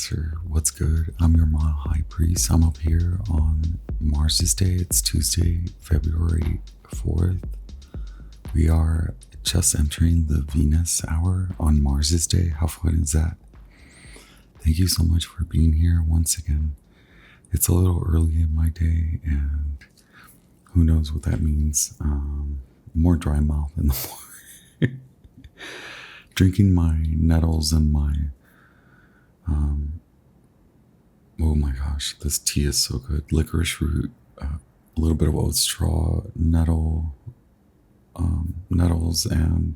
Cancer. What's good? I'm your Mile High Priest. I'm up here on Mars's Day. It's Tuesday, February 4th. We are just entering the Venus hour on Mars's Day. How fun is that? Thank you so much for being here once again. It's a little early in my day, and who knows what that means. More dry mouth in the morning. Drinking my nettles and my oh my gosh, this tea is so good. Licorice root, a little bit of oat straw, nettles, and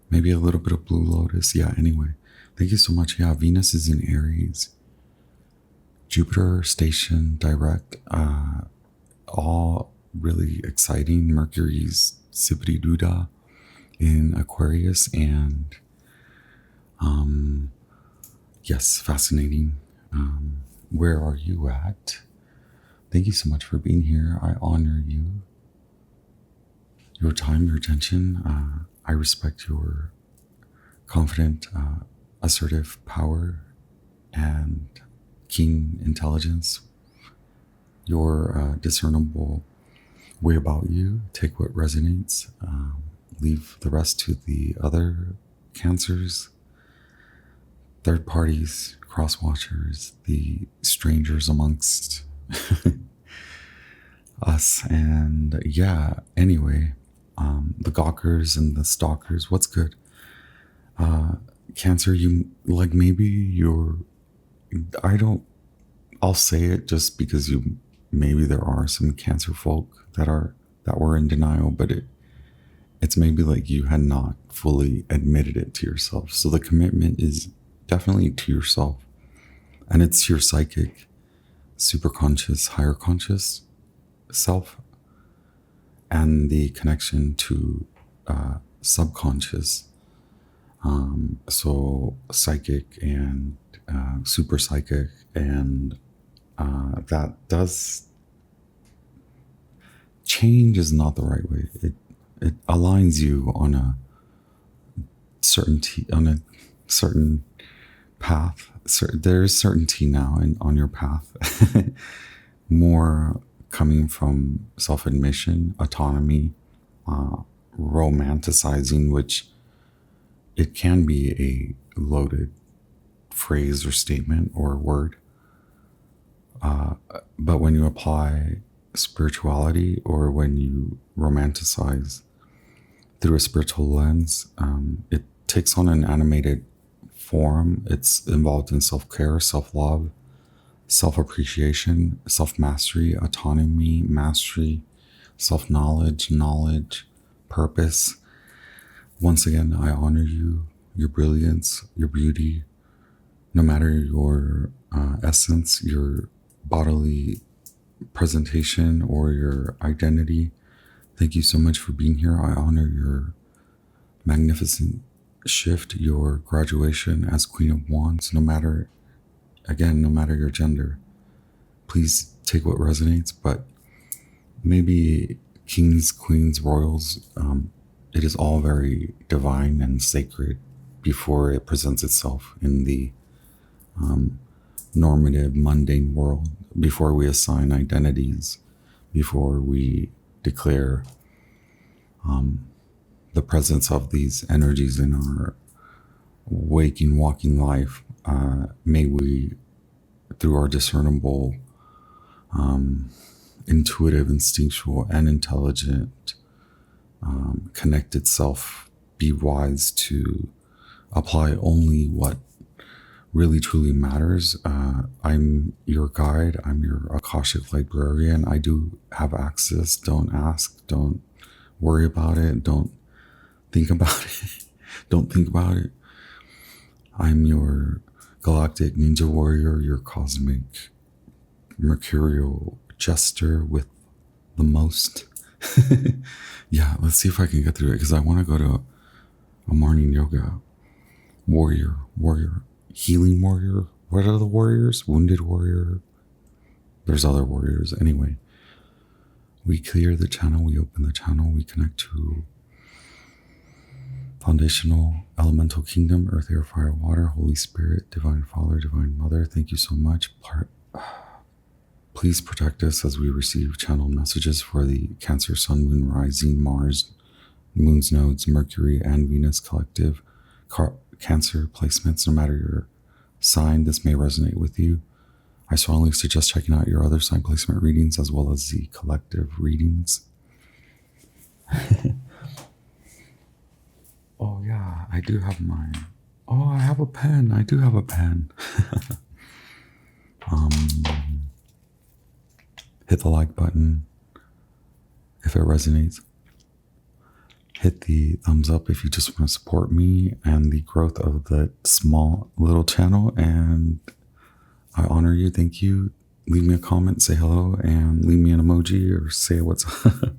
maybe a little bit of blue lotus. Yeah, anyway, thank you so much. Yeah, Venus is in Aries. Jupiter station direct, all really exciting. Mercury's sippity doodah in Aquarius, and yes, fascinating. Where are you at? Thank you so much for being here. I honor you, your time, your attention. I respect your confident, assertive power and keen intelligence, your discernible way about you. Take what resonates, leave the rest to the other Cancers, third parties, cross watchers, the strangers amongst us. And yeah, anyway, the gawkers and the stalkers, what's good? Cancer, you like, maybe you're, I'll say it just because maybe there are some Cancer folk that were in denial, but it's maybe like you had not fully admitted it to yourself. So the commitment is definitely to yourself, and it's your psychic, superconscious, higher conscious self, and the connection to subconscious. So psychic and super psychic, and that does change is not the right way. It aligns you on a certain path. There is certainty now on your path. More coming from self-admission, autonomy, romanticizing, which it can be a loaded phrase or statement or word. But when you apply spirituality, or when you romanticize through a spiritual lens, it takes on an animated form. It's involved in self-care, self-love, self-appreciation, self-mastery, autonomy, mastery, self-knowledge, knowledge, purpose. Once again, I honor you, your brilliance, your beauty, no matter your essence, your bodily presentation, or your identity. Thank you so much for being here. I honor your magnificent shift, your graduation as Queen of Wands, no matter your gender. Please take what resonates, but maybe kings, queens, royals, it is all very divine and sacred before it presents itself in the normative, mundane world, before we assign identities, before we declare the presence of these energies in our waking, walking life. May we, through our discernible, intuitive, instinctual, and intelligent, connected self, be wise to apply only what really truly matters. I'm your guide. I'm your Akashic librarian. I do have access. Don't ask. Don't worry about it. Don't think about it. Don't think about it. I'm your galactic ninja warrior, your cosmic mercurial jester with the most. Yeah, let's see if I can get through it, because I want to go to a morning yoga. Warrior, healing warrior. What are the warriors? Wounded warrior. There's other warriors. Anyway, we clear the channel, we open the channel, we connect to Foundational elemental kingdom, earth, air, fire, water, Holy Spirit, divine Father, divine Mother, thank you so much. Please protect us as we receive channeled messages for the Cancer, Sun, Moon, Rising, Mars, Moon's nodes, Mercury, and Venus collective Cancer placements. No matter your sign, this may resonate with you. I strongly suggest checking out your other sign placement readings as well as the collective readings. Oh yeah, I do have mine. Oh, I have a pen. I do have a pen. Hit the like button if it resonates. Hit the thumbs up if you just want to support me and the growth of the small little channel. And I honor you. Thank you. Leave me a comment, say hello, and leave me an emoji or say what's up.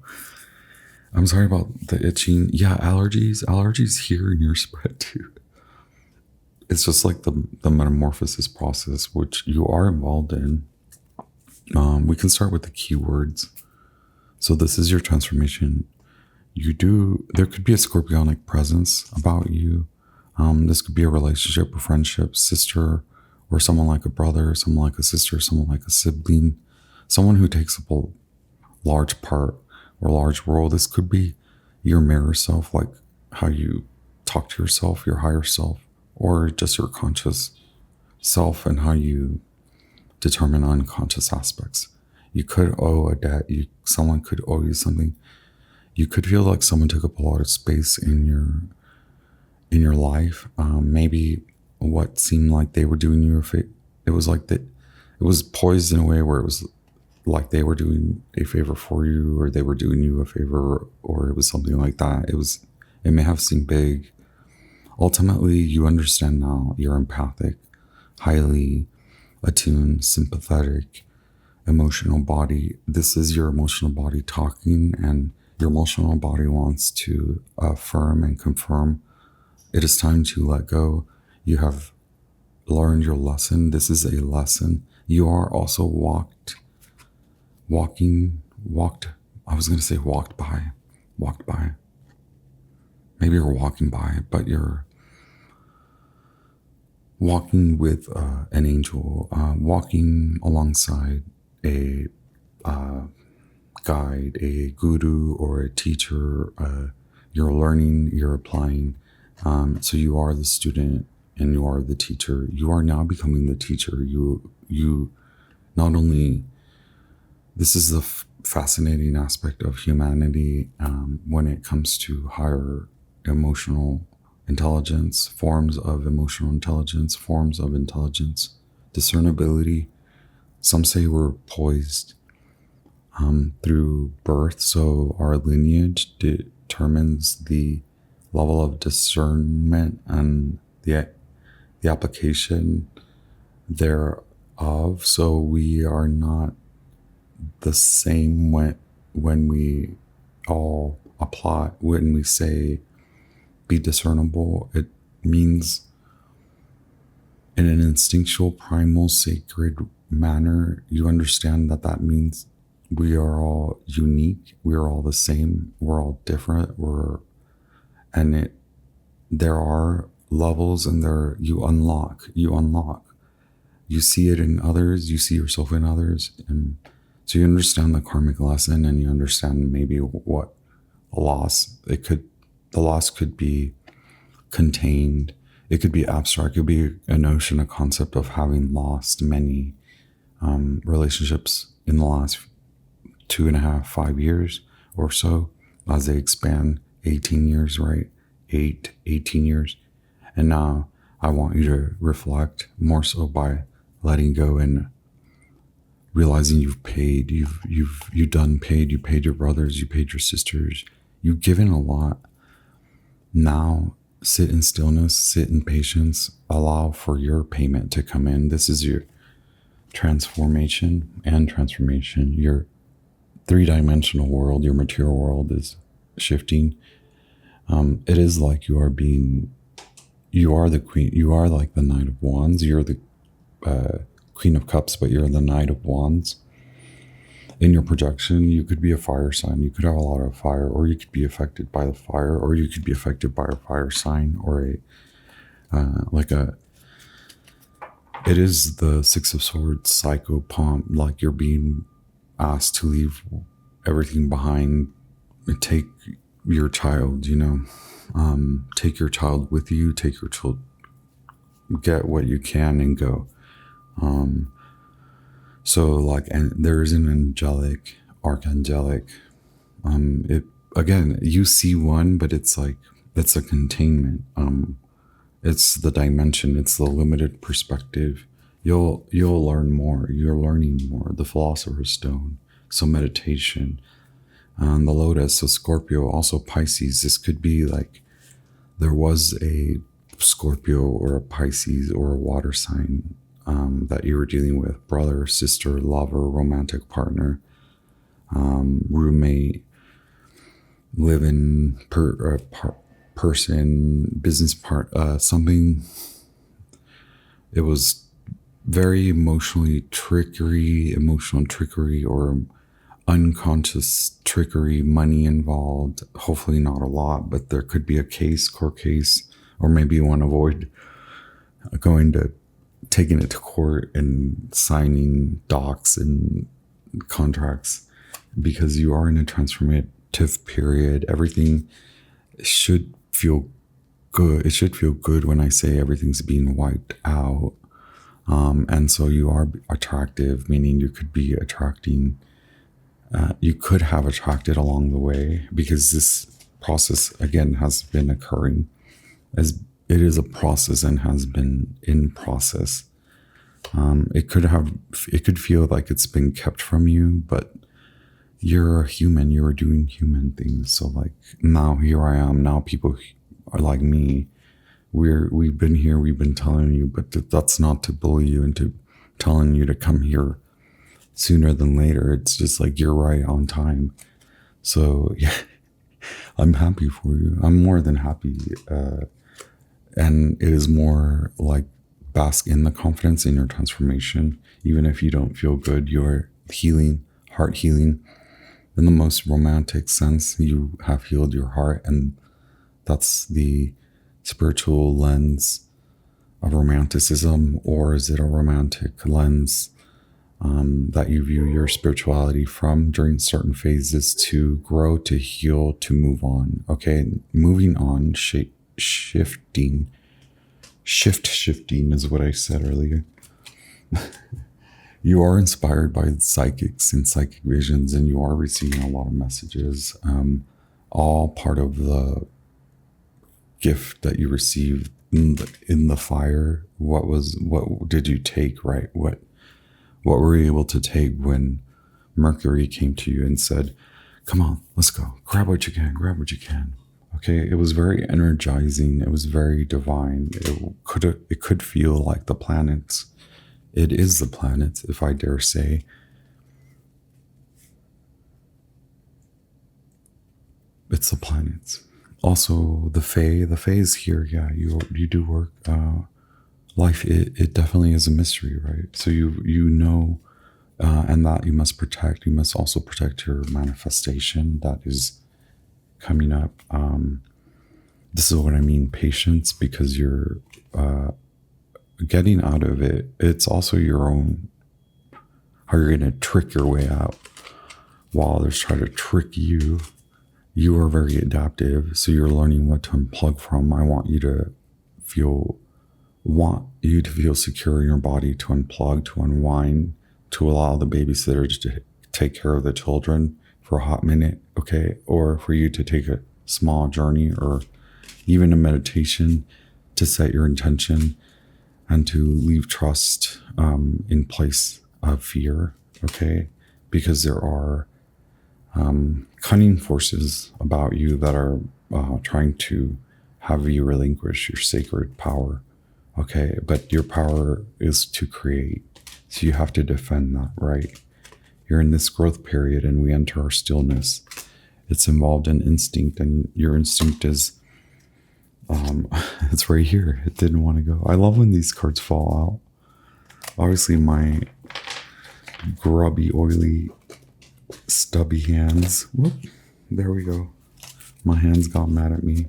I'm sorry about the itching. Yeah, allergies here in your spread too. It's just like the metamorphosis process, which you are involved in. We can start with the keywords. So this is your transformation. There could be a scorpionic presence about you. This could be a relationship, a friendship, sister, or someone like a brother, someone like a sister, someone like a sibling, someone who takes up a large part or large role. This could be your mirror self, like how you talk to yourself, your higher self, or just your conscious self and how you determine unconscious aspects. You could owe a debt. Someone could owe you something. You could feel like someone took up a lot of space in your life. Maybe what seemed like they were doing you a favor. It was like that. It was poised in a way where it was like they were doing a favor for you, or they were doing you a favor, or it was something like that. It may have seemed big. Ultimately, you understand now. You're empathic, highly attuned, sympathetic, emotional body. This is your emotional body talking, and your emotional body wants to affirm and confirm. It is time to let go. You have learned your lesson. This is a lesson. You are also walked by. Maybe you're walking by, but you're walking with an angel, walking alongside a guide, a guru, or a teacher. You're learning, you're applying. So you are the student and you are the teacher. You are now becoming the teacher. You not only, this is the fascinating aspect of humanity when it comes to higher emotional intelligence, forms of emotional intelligence, forms of intelligence, discernibility. Some say we're poised through birth. So our lineage determines the level of discernment and the application thereof. So we are not the same when we all apply. When we say be discernible, it means in an instinctual, primal, sacred manner. You understand that means we are all unique. We are all the same. We're all different. There are levels, and you unlock. You see it in others. You see yourself in others, and so you understand the karmic lesson, and you understand maybe what a loss. The loss could be contained. It could be abstract. It could be a notion, a concept of having lost many relationships in the last 2.5, 5 years or so, as they expand 18 years, right? 18 years. And now I want you to reflect more so by letting go and realizing you've paid, you've done paid, you paid your brothers, you paid your sisters, you've given a lot. Now sit in stillness, sit in patience, allow for your payment to come in. This is your transformation. Your 3-dimensional world, your material world is shifting. It is like you are the queen, you are like the Knight of Wands, you're the Queen of Cups, but you're the Knight of Wands. in your projection, you could be a fire sign. You could have a lot of fire, or you could be affected by the fire, or you could be affected by a fire sign, or it is the Six of Swords psychopomp, like you're being asked to leave everything behind, take your child, take your child with you, take your child, get what you can and go. And there's an archangelic, again, you see one, but it's like, it's a containment. It's the dimension, it's the limited perspective. You'll learn more. You're learning more. The Philosopher's Stone, so meditation, the Lotus, so Scorpio, also Pisces. This could be like there was a Scorpio or a Pisces or a water sign that you were dealing with, brother, sister, lover, romantic partner, roommate, live-in person, business something. It was very emotional trickery, or unconscious trickery, money involved. Hopefully not a lot, but there could be a court case, or maybe you want to avoid taking it to court and signing docs and contracts, because you are in a transformative period. Everything should feel good. It should feel good when I say everything's being wiped out. And so you are attractive, meaning you could be attracting, you could have attracted along the way, because this process, again, has been occurring. As it is a process and has been in process. It could feel like it's been kept from you, but you're a human, you're doing human things. So like now here I am, now people are like me. We've been here, we've been telling you, but that's not to bully you into telling you to come here sooner than later. It's just like, you're right on time. So yeah, I'm happy for you. I'm more than happy. And it is more like bask in the confidence in your transformation. Even if you don't feel good, you're healing, heart healing. In the most romantic sense, you have healed your heart, and that's the spiritual lens of romanticism. Or is it a romantic lens that you view your spirituality from during certain phases to grow, to heal, to move on? Okay, moving on, shifting is what I said earlier. You are inspired by psychics and psychic visions, and you are receiving a lot of messages, all part of the gift that you received in the fire. What did you take, right? What were you able to take when Mercury came to you and said, come on, let's go, grab what you can. Okay, it was very energizing. It was very divine. It could feel like the planets. It is the planets, if I dare say. It's the planets. Also, the Fae is here. Yeah, you do work. Life, it definitely is a mystery, right? So you know, and that you must protect. You must also protect your manifestation that is coming up. This is what I mean, patience, because you're getting out of it. It's also your own, how you're going to trick your way out while others try to trick you. You are very adaptive, so you're learning what to unplug from. I want you to feel secure in your body, to unplug, to unwind, to allow the babysitter to take care of the children for a hot minute, okay? Or for you to take a small journey, or even a meditation, to set your intention and to leave trust in place of fear, okay? Because there are cunning forces about you that are trying to have you relinquish your sacred power, okay? But your power is to create, so you have to defend that, right? You're in this growth period, and we enter our stillness. It's involved in instinct, and your instinct is it's right here. It didn't want to go. I love when these cards fall out. Obviously, my grubby, oily stubby hands. Whoop, there we go. My hands got mad at me.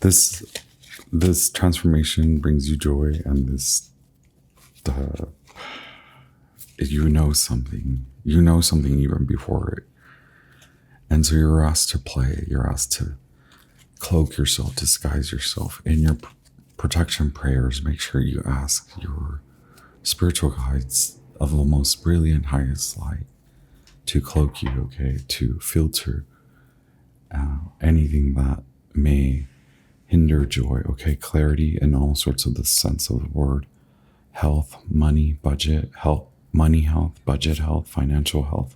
This transformation brings you joy, and this you know something even before it, and so you're asked to play. You're asked to cloak yourself, disguise yourself in your protection prayers. Make sure you ask your spiritual guides of the most brilliant, highest light to cloak you, okay, to filter anything that may hinder joy, okay, clarity in all sorts of the sense of the word, health, money, budget, health, money, health, budget, health, financial health,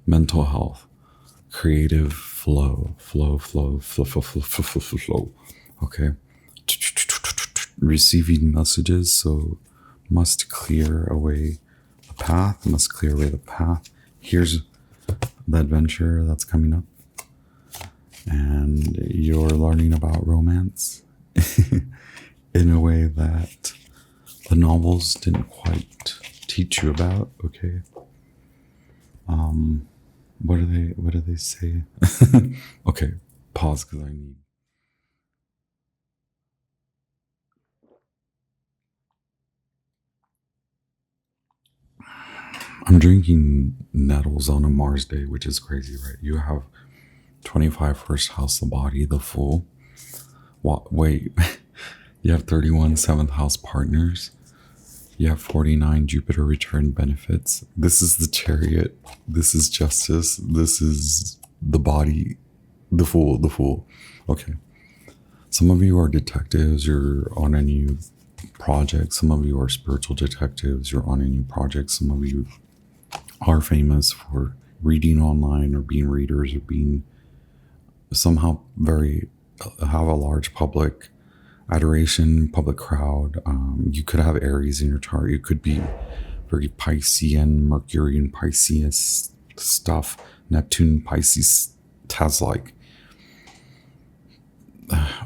mental health, creative flow, okay, receiving messages, so must clear away the path. Here's the adventure that's coming up, and you're learning about romance in a way that the novels didn't quite teach you about, okay? What do they say? Okay, pause because I'm drinking nettles on a Mars day, which is crazy, right? You have 25 first house, the body, the Fool. Wait, you have 31 seventh house partners. You have 49 Jupiter return benefits. This is the Chariot. This is justice. This is the body, the Fool. Okay. Some of you are detectives. You're on a new project. Some of you are spiritual detectives. You're on a new project. Some of you are famous for reading online or being readers or being somehow have a large public adoration, public crowd. You could have Aries in your chart. You could be very Piscean, Mercury Pisces stuff. Neptune Pisces has like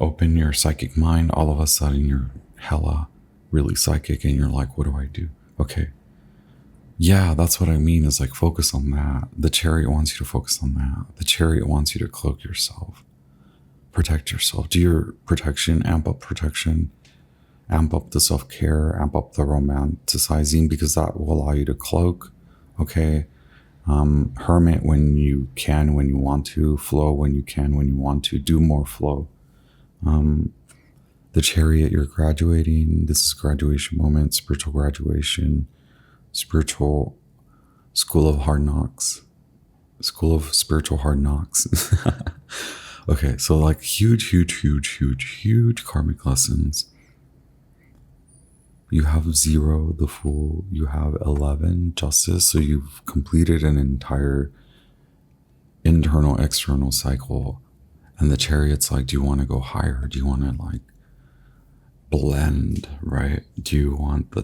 open your psychic mind. All of a sudden you're hella really psychic and you're like, what do I do? Okay. Yeah, that's what I mean, is like focus on that. The Chariot wants you to focus on that. The Chariot wants you to cloak yourself, protect yourself, do your protection, amp up the self-care, amp up the romanticizing, because that will allow you to cloak, okay? Hermit when you can, when you want to, flow when you can, when you want to, do more flow. The Chariot, you're graduating. This is graduation moment, spiritual graduation, spiritual school of hard knocks, school of spiritual hard knocks. Okay, so like huge karmic lessons. You have 0, the Fool. You have 11, justice. So you've completed an entire internal, external cycle. And the Chariot's like, do you want to go higher? Do you want to like blend, right? Do you want the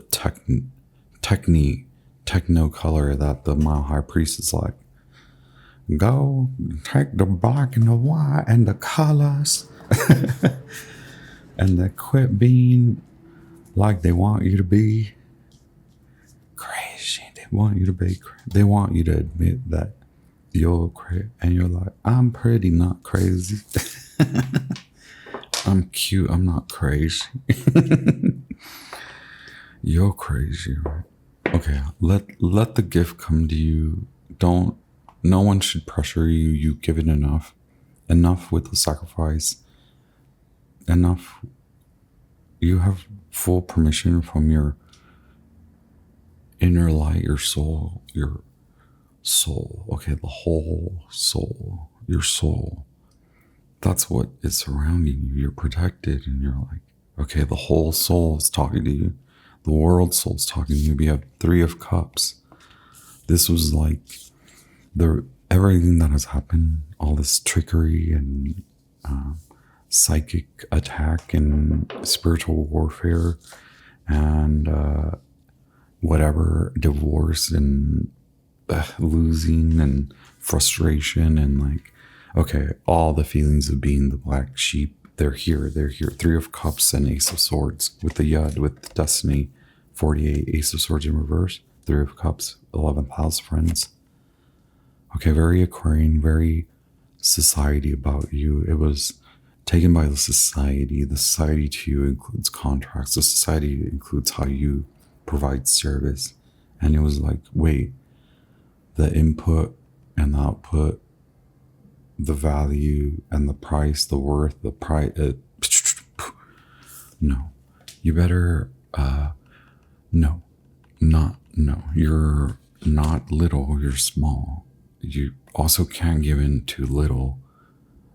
techno color that the Mile High Priest is like, go take the black and the white and the colors and they quit being like they want you to be crazy. They want you to be they want you to admit that you're crazy, and you're like, I'm pretty not crazy. I'm cute, I'm not crazy. You're crazy, right? Okay, let the gift come to you. No one should pressure you. You give it enough with the sacrifice, enough. You have full permission from your inner light, your soul, okay, the whole soul, your soul. That's what is surrounding you. You're protected, and you're like, okay, the whole soul is talking to you. The world soul's talking to you. We have 3 of Cups. This was like everything that has happened, all this trickery and psychic attack and spiritual warfare and whatever, divorce and losing and frustration and like, okay, all the feelings of being the black sheep, they're here. 3 of Cups and Ace of Swords with the Yud, with Destiny, 48, Ace of Swords in reverse, Three of Cups, 11th house, friends. Okay, very Aquarian, very society about you. It was taken by the society. The society to you includes contracts. The society includes how you provide service. And it was like, wait, the input and the output, the value and the price, the worth, the price. No, you better, no, no. You're not little, you're small. You also can't give in to little.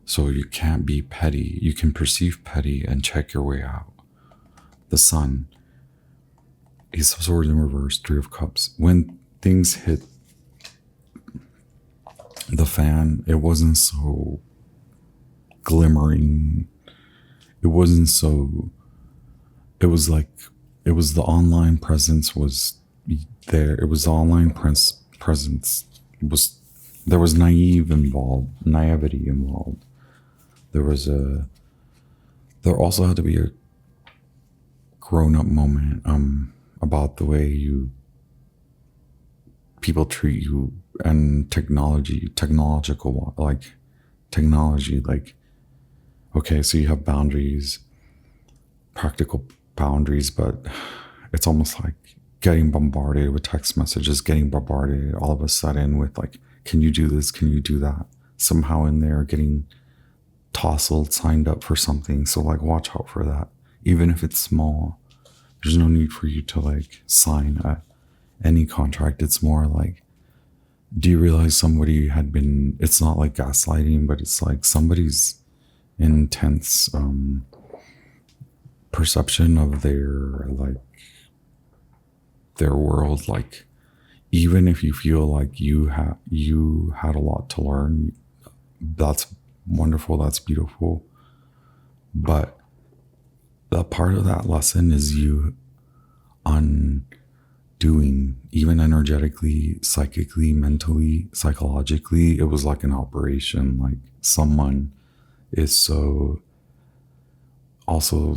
So you can't be petty. You can perceive petty and check your way out. The Sun, Ace of Swords in reverse, Three of Cups. When things hit the fan, it wasn't so glimmering. It wasn't so, it was like, it was the online presence was there. It was the online presence. It was, there was naivety involved. There also had to be a grown-up moment about the way people treat you, and technology, okay, so you have boundaries, practical boundaries, but it's almost like getting bombarded with text messages, getting bombarded all of a sudden with like, can you do this? Can you do that? Somehow in there getting tousled, signed up for something. So like, watch out for that. Even if it's small, there's no need for you to like sign any contract. It's more like, do you realize somebody had been, it's not like gaslighting, but it's like somebody's intense perception of their world. Like, even if you feel like you had a lot to learn, that's wonderful, that's beautiful. But the part of that lesson is you undoing, even energetically, psychically, mentally, psychologically. It was like an operation. Like, someone is so also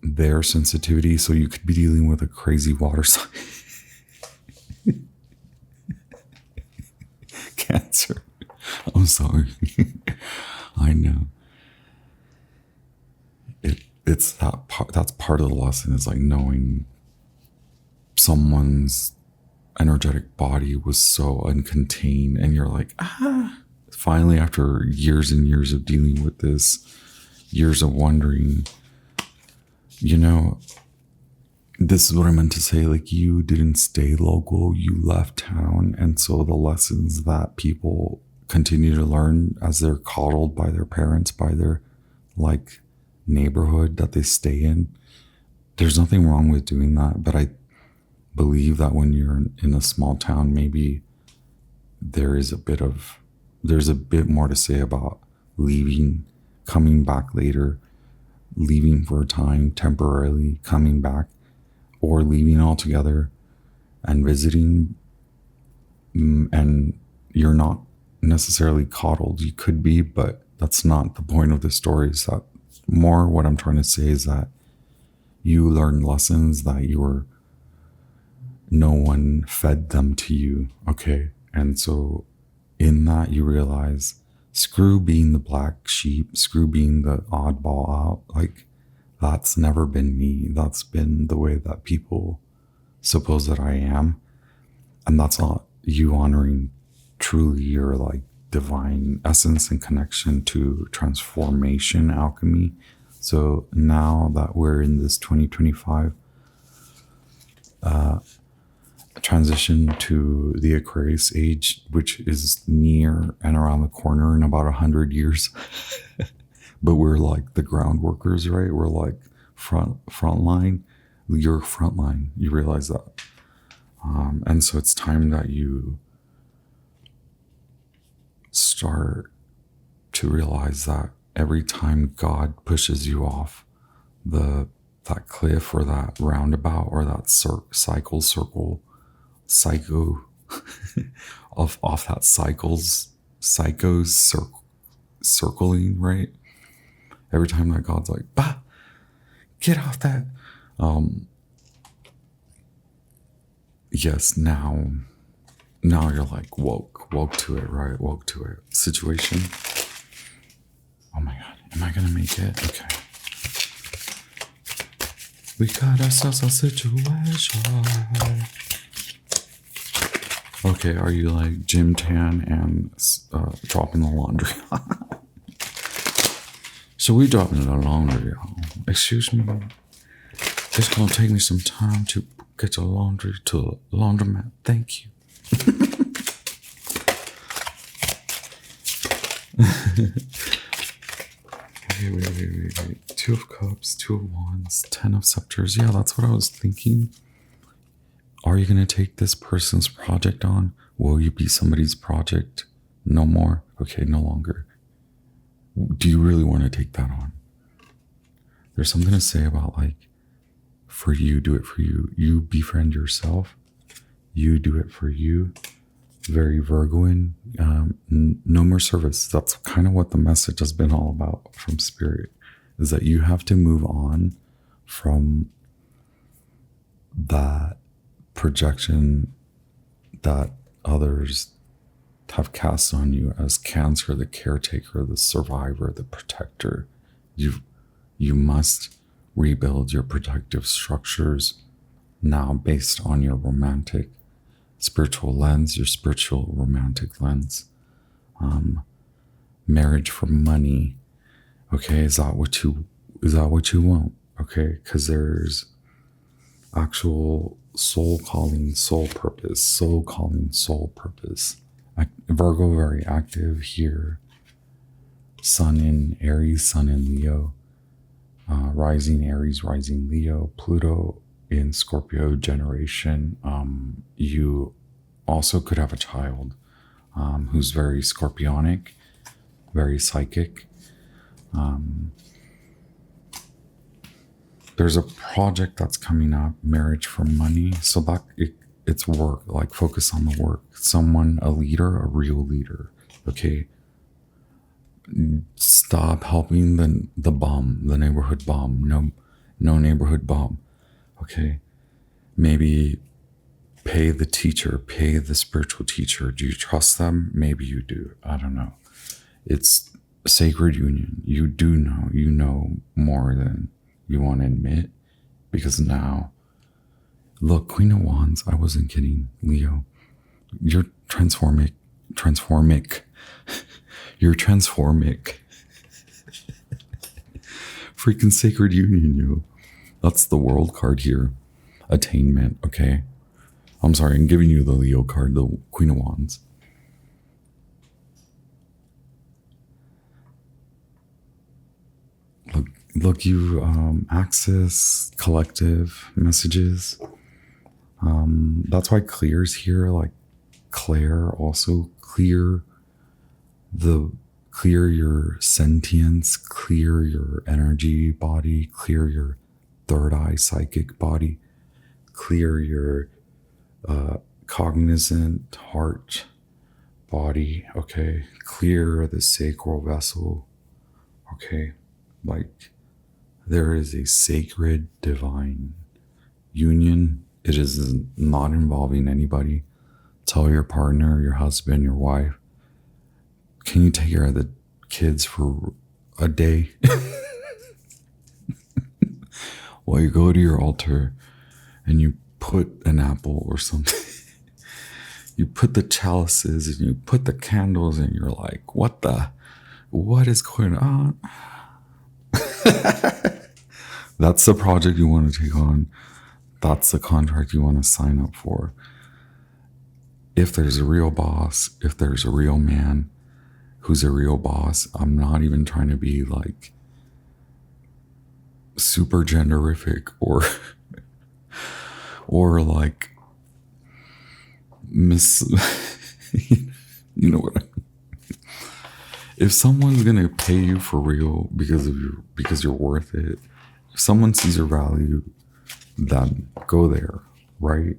their sensitivity. So you could be dealing with a crazy water sign. Cancer. I'm sorry. I know. It's that part. That's part of the lesson, is like knowing someone's energetic body was so uncontained, and you're like, finally, after years and years of dealing with this, years of wondering, this is what I meant to say. Like, you didn't stay local, you left town. And so the lessons that people continue to learn as they're coddled by their parents, by their like neighborhood that they stay in, there's nothing wrong with doing that. But I believe that when you're in a small town, maybe there's a bit more to say about leaving, coming back later, leaving for a time, temporarily coming back, or leaving altogether and visiting. And you're not necessarily coddled. You could be, but that's not the point of the story. Is that more what I'm trying to say is that you learned lessons that no one fed them to you. Okay. And so in that you realize, screw being the black sheep, screw being the oddball out. Like, that's never been me. That's been the way that people suppose that I am. And that's not you honoring truly your like divine essence and connection to transformation, alchemy. So now that we're in this 2025 transition to the Aquarius age, which is near and around the corner in about 100 years. But we're like the ground workers, right? We're like front line. You're front line. You realize that. And so it's time that you start to realize that every time God pushes you off that cliff or that roundabout or that psycho off that circling, right? Every time that God's like, get off that. yes, now you're like woke to it, right? Woke to it. Situation. Oh my God, am I gonna make it? Okay. We got ourselves a situation. Okay, are you like gym tan and dropping the laundry? So we dropping the laundry, y'all. Excuse me. It's gonna take me some time to get your laundry to a laundromat. Thank you. Wait. 2 of Cups, 2 of Wands, 10 of Scepters. Yeah, that's what I was thinking. Are you going to take this person's project on? Will you be somebody's project? No more? Okay, no longer. Do you really want to take that on? There's something to say about like, for you, do it for you. You befriend yourself. You do it for you. Very Virgoan. No more service. That's kind of what the message has been all about from Spirit, is that you have to move on from that projection that others have cast on you as Cancer, the caretaker, the survivor, the protector. You must rebuild your protective structures now based on your romantic spiritual lens, your spiritual romantic lens. Marriage for money. Okay, is that what you want? Okay, because there's actual soul calling, soul purpose, soul calling, soul purpose. Virgo very active here. Sun in Aries, Sun in Leo. Rising Aries, rising Leo. Pluto in Scorpio generation. You also could have a child who's very scorpionic, very psychic. There's a project that's coming up, marriage for money. So that it's work, like focus on the work. Someone, a leader, a real leader. Okay. Stop helping the bum, the neighborhood bum. No neighborhood bum. Okay. Maybe pay the teacher, pay the spiritual teacher. Do you trust them? Maybe you do. I don't know. It's a sacred union. You do know. You know more than you want to admit, because now, look, Queen of Wands, I wasn't kidding, Leo. You're transformic. You're transformic. Freaking sacred union, yo. That's the world card here. Attainment, okay? I'm sorry, I'm giving you the Leo card, the Queen of Wands. Look, you access collective messages. That's why clear's here, like Claire, also clear your sentience, clear your energy body, clear your third eye psychic body, clear your cognizant heart body, okay? Clear the sacral vessel, okay? Like, there is a sacred divine union. It is not involving anybody. Tell your partner, your husband, your wife, can you take care of the kids for a day? While you go to your altar and you put an apple or something. You put the chalices and you put the candles and you're like, what is going on? That's the project you want to take on. That's the contract you want to sign up for. If there's a real boss, if there's a real man who's a real boss, I'm not even trying to be like super genderific or like you know what I mean. If someone's gonna pay you for real because you're worth it, if someone sees your value, then go there, right?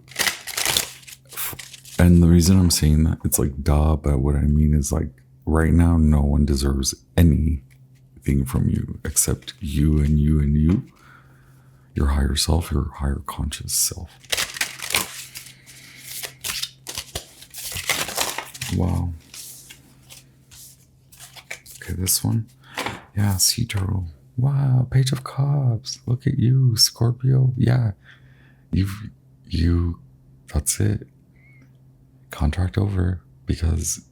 And the reason I'm saying that, it's like duh, but what I mean is like right now no one deserves anything from you except you and you and you, your higher self, your higher conscious self. Wow. Okay, this one. Yeah, sea turtle. Wow, Page of Cups. Look at you, Scorpio. Yeah, you, that's it. Contract over, because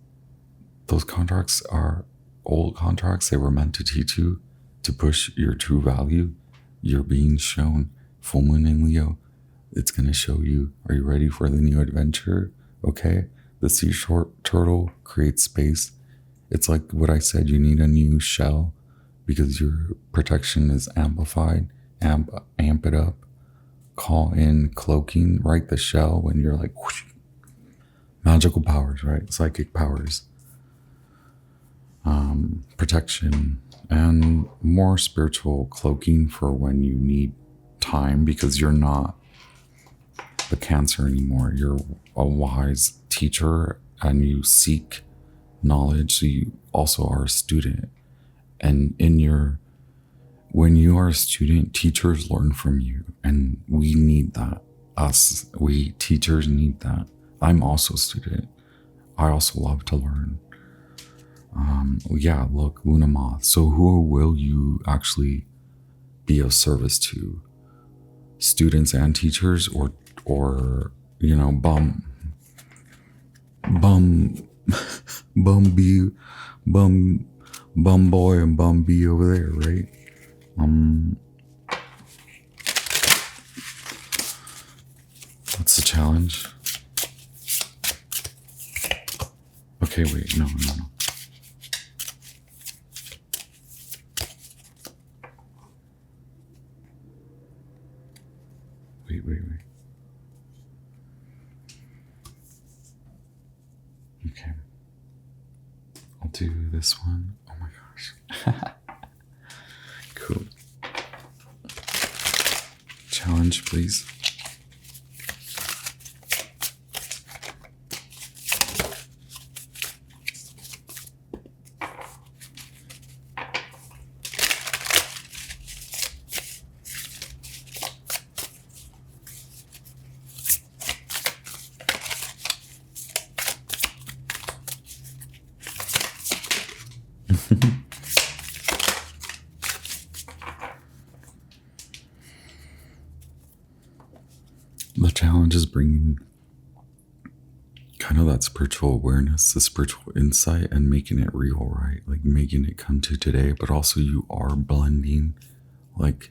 those contracts are old contracts. They were meant to teach you to push your true value. You're being shown. Full moon in Leo. It's going to show you. Are you ready for the new adventure? Okay. The sea turtle creates space. It's like what I said. You need a new shell because your protection is amplified. Amp it up. Call in cloaking. Right, the shell when you're like whoosh. Magical powers, right? Psychic powers. Protection and more spiritual cloaking for when you need time, because you're not the Cancer anymore. You're a wise teacher and you seek knowledge. So you also are a student. And when you are a student, teachers learn from you. And we need that. We teachers need that. I'm also a student. I also love to learn. Yeah, look, Luna Moth. So who will you actually be of service to? Students and teachers, or bum boy and bum bee over there, right? What's the challenge? Okay, wait, no. Wait. Okay. I'll do this one. Oh my gosh. Cool. Challenge, please. The challenge is bringing kind of that spiritual awareness, the spiritual insight, and making it real, right? Like making it come to today, but also you are blending like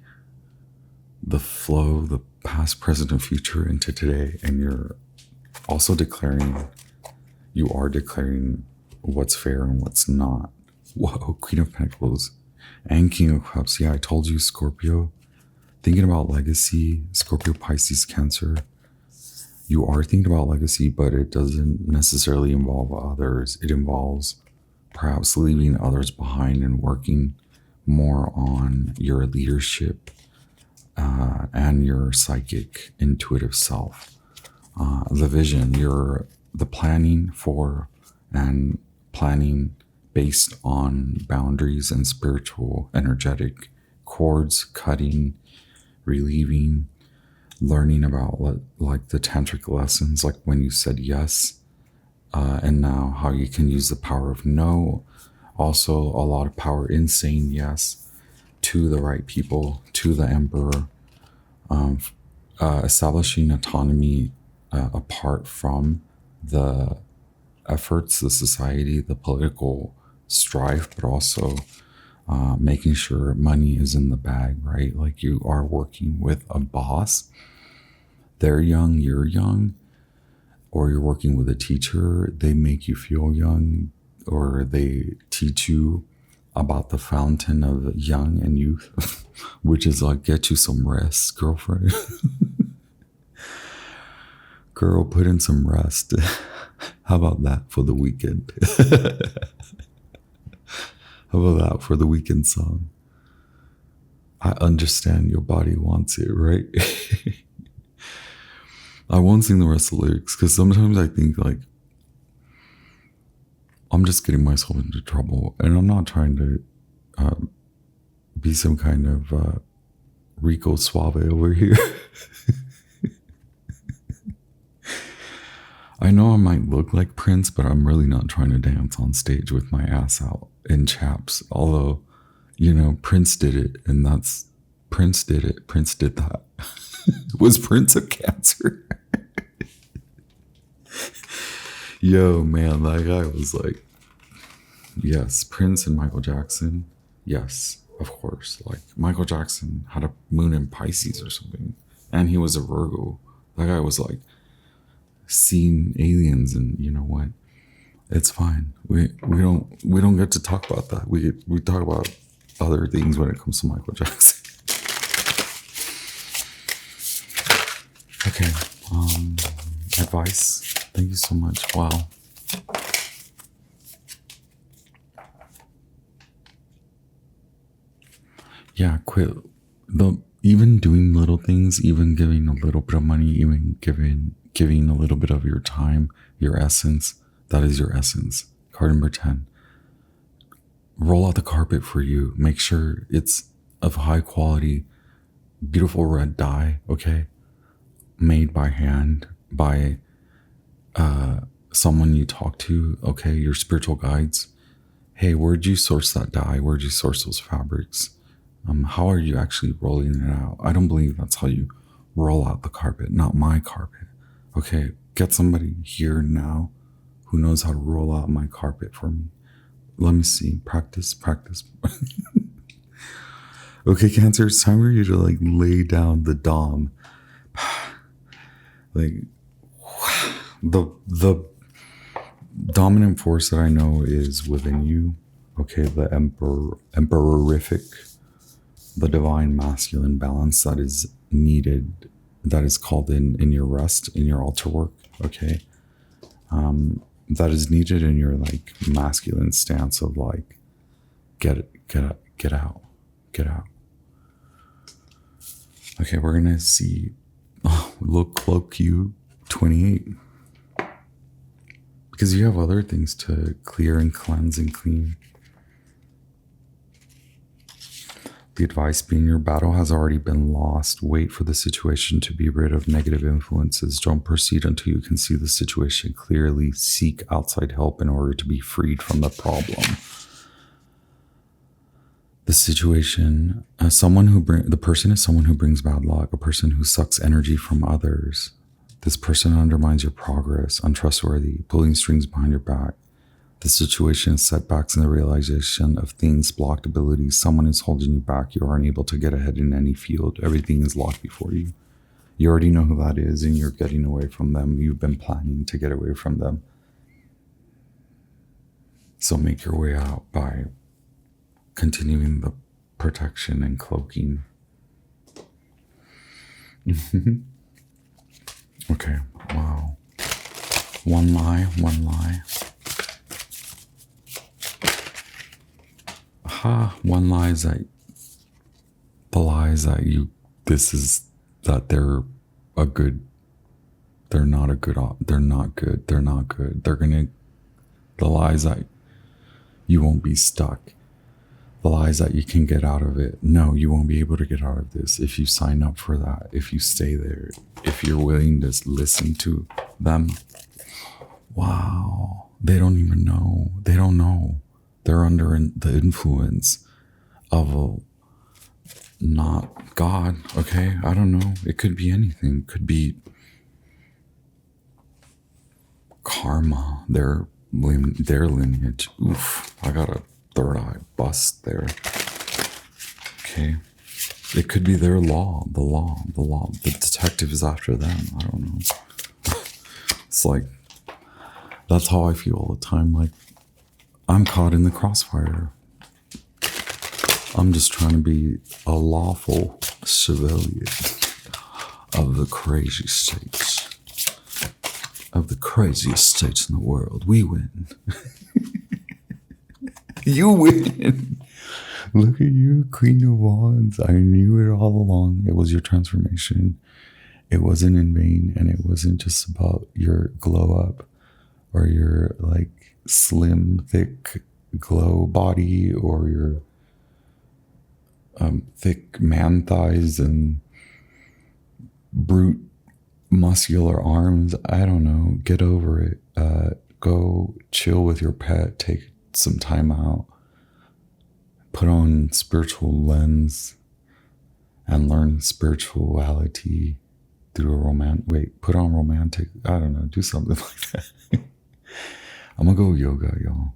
the flow, the past, present, and future into today. And you're also declaring what's fair and what's not. Whoa, Queen of Pentacles and King of Cups. Yeah, I told you, Scorpio. Thinking about legacy, Scorpio, Pisces, Cancer. You are thinking about legacy, but it doesn't necessarily involve others. It involves perhaps leaving others behind and working more on your leadership and your psychic, intuitive self. The vision, the planning for and planning based on boundaries and spiritual, energetic cords, cutting, relieving, learning about like the tantric lessons, like when you said yes, and now how you can use the power of no. Also a lot of power in saying yes to the right people, to the emperor, establishing autonomy apart from the efforts, the society, the political strife, but also making sure money is in the bag, right? Like you are working with a boss. They're young, you're young, or you're working with a teacher. They make you feel young, or they teach you about the fountain of young and youth, which is like, get you some rest, girlfriend. Girl, put in some rest. How about that for the weekend? How about that for the weekend song? I understand your body wants it, right? I won't sing the rest of the lyrics because sometimes I think like I'm just getting myself into trouble, and I'm not trying to be some kind of Rico Suave over here. I I know I might look like Prince, but I'm really not trying to dance on stage with my ass out in chaps. Although, you know, Prince did it, and that's Prince did it. Prince did that. Was Prince a Cancer? Yo, man, that guy was like, yes, Prince and Michael Jackson. Yes, of course. Like, Michael Jackson had a moon in Pisces or something, and he was a Virgo. That guy was like seeing aliens, and you know what? It's fine. We don't get to talk about that. We talk about other things when it comes to Michael Jackson. Okay. Advice. Thank you so much. Wow. Yeah, quit. Even doing little things, even giving a little bit of money, even giving a little bit of your time, your essence. That is your essence. Card number 10. Roll out the carpet for you. Make sure it's of high quality, beautiful red dye, okay? Made by hand, by someone you talk to, okay? Your spiritual guides. Hey, where'd you source that dye? Where'd you source those fabrics? How are you actually rolling it out? I don't believe that's how you roll out the carpet, not my carpet. Okay, get somebody here now who knows how to roll out my carpet for me. Let me see. Practice. Okay, Cancer, it's time for you to like lay down the dom. Like the dominant force that I know is within you. Okay, the emperorific, the divine masculine balance that is needed, that is called in your rest, in your altar work. Okay. That is needed in your like masculine stance of like, get out. Okay, we're gonna see. Look, cloak you 28, because you have other things to clear and cleanse and clean. The advice being your battle has already been lost. Wait for the situation to be rid of negative influences. Don't proceed until you can see the situation clearly. Seek outside help in order to be freed from the problem. The situation, the person is someone who brings bad luck, a person who sucks energy from others. This person undermines your progress, untrustworthy, pulling strings behind your back. The situation is setbacks in the realization of things, blocked abilities. Someone is holding you back. You are unable to get ahead in any field. Everything is locked before you. You already know who that is, and you're getting away from them. You've been planning to get away from them. So make your way out by continuing the protection and cloaking. Okay, wow. One lie. One lie is that the lie is that they're not good. The lie is that you won't be stuck. The lie is that you can get out of it. No, you won't be able to get out of this if you sign up for that, if you stay there, if you're willing to listen to them. Wow. They don't even know. They don't know. They're under the influence of not God, okay? I don't know. It could be anything. It could be karma, their lineage. Oof, I got a third eye bust there. Okay. It could be their law. The detective is after them. I don't know. It's like, that's how I feel all the time. Like, I'm caught in the crossfire. I'm just trying to be a lawful civilian of the crazy states. Of the craziest states in the world. We win. You win. Look at you, Queen of Wands. I knew it all along. It was your transformation. It wasn't in vain, and it wasn't just about your glow up or your like slim, thick glow body or your thick man thighs and brute muscular arms, I don't know, get over it. Go chill with your pet, take some time out, put on spiritual lens and learn spirituality through put on romantic, I don't know, do something like that. I'm gonna go yoga, y'all.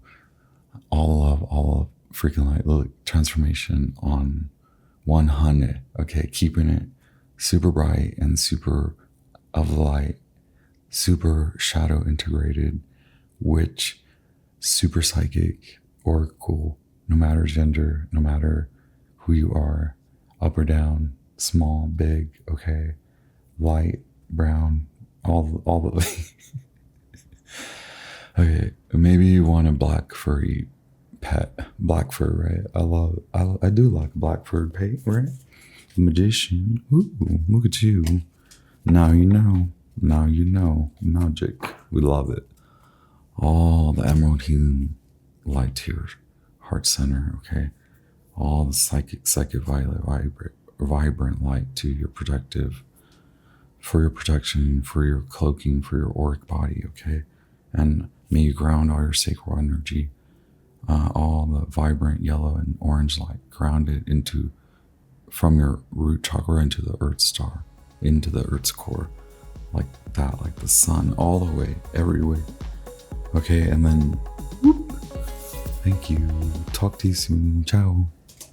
All of freaking light. Look, transformation on 100. Okay, keeping it super bright and super of light, super shadow integrated, witch, super psychic, oracle, no matter gender, no matter who you are, up or down, small, big, okay, light, brown, all the okay, maybe you want a black furry pet, black fur, right? I do like black furred pet, right? Magician, ooh, look at you. Now you know, magic, we love it. All the emerald healing light to your heart center, okay? All the psychic violet, vibrant light to your protective, for your protection, for your cloaking, for your auric body, okay? And may you ground all your sacral energy, all the vibrant yellow and orange light grounded from your root chakra into the earth star, into the earth's core, like that, like the sun, all the way, every way. Okay, and then, whoop, thank you. Talk to you soon. Ciao.